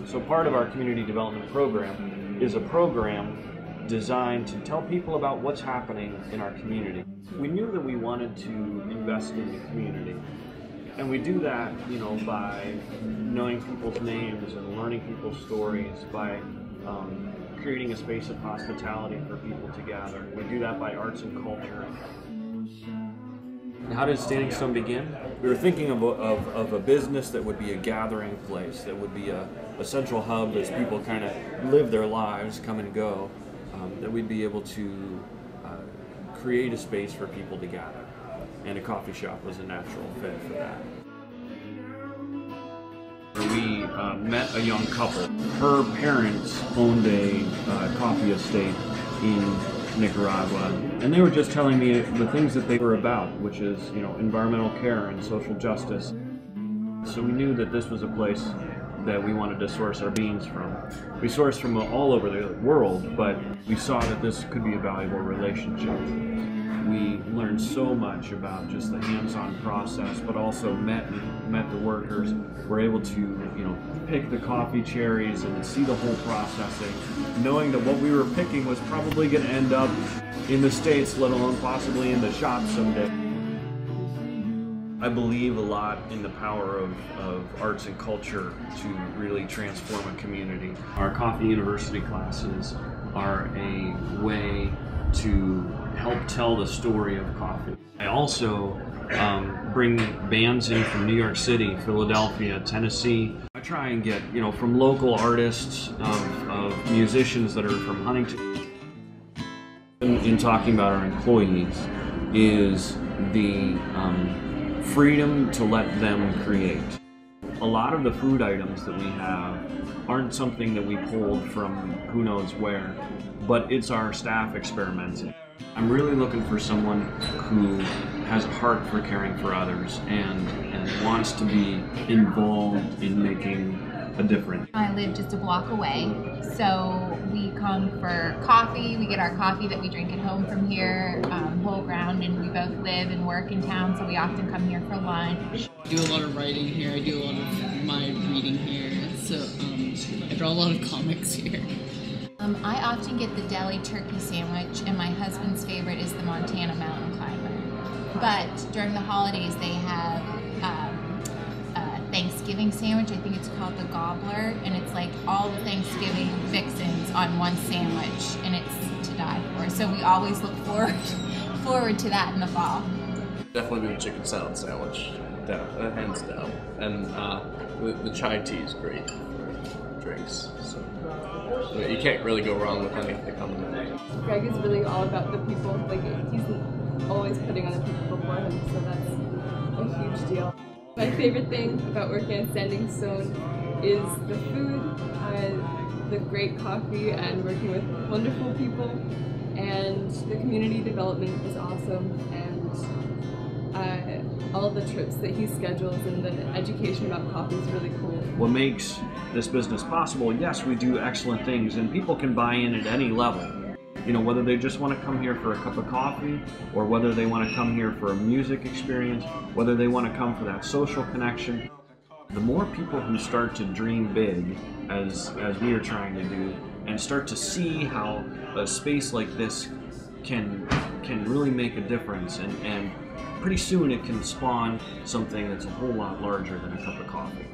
So part of our community development program is a program designed to tell people about what's happening in our community. We knew that we wanted to invest in the community. And we do that, by knowing people's names and learning people's stories, by creating a space of hospitality for people to gather. We do that by arts and culture. How did Standing Stone begin? We were thinking of a business that would be a gathering place, that would be a central hub as people kind of live their lives, come and go, that we'd be able to create a space for people to gather. And a coffee shop was a natural fit for that. We met a young couple. Her parents owned a coffee estate in Nicaragua, and they were just telling me the things that they were about, which is, environmental care and social justice. So we knew that this was a place that we wanted to source our beans from. We sourced from all over the world, but we saw that this could be a valuable relationship. We learned so much about just the hands-on process, but also met the workers. We're able to, pick the coffee cherries and see the whole processing, knowing that what we were picking was probably going to end up in the States, let alone possibly in the shop someday. I believe a lot in the power of arts and culture to really transform a community. Our Coffee University classes are a way to help tell the story of coffee. I also bring bands in from New York City, Philadelphia, Tennessee. I try and get, from local artists, of musicians that are from Huntington. In talking about our employees is the freedom to let them create. A lot of the food items that we have aren't something that we pulled from who knows where, but it's our staff experimenting. I'm really looking for someone who has a heart for caring for others and wants to be involved in making a difference. I live just a block away, so we come for coffee. We get our coffee that we drink at home from here, whole ground, and we both live and work in town, so we often come here for lunch. I do a lot of writing here. I do a lot of my reading here, so I draw a lot of comics here. I often get the deli turkey sandwich, and my husband's favorite is the Montana Mountain Climber. But during the holidays, they have Thanksgiving sandwich. I think it's called the Gobbler, and it's like all the Thanksgiving fixins on one sandwich, and it's to die for. So we always look forward to that in the fall. Definitely do a chicken salad sandwich, hands down. And the chai tea is great for drinks. So you can't really go wrong with anything on the menu. Greg is really all about the people. Like, he's always putting other people before him, so that's a huge deal. My favorite thing about working at Standing Stone is the food, the great coffee, and working with wonderful people. And the community development is awesome, and all the trips that he schedules and the education about coffee is really cool. What makes this business possible, yes, we do excellent things, and people can buy in at any level. Whether they just want to come here for a cup of coffee, or whether they want to come here for a music experience, whether they want to come for that social connection. The more people who start to dream big, as we are trying to do, and start to see how a space like this can really make a difference, and pretty soon it can spawn something that's a whole lot larger than a cup of coffee.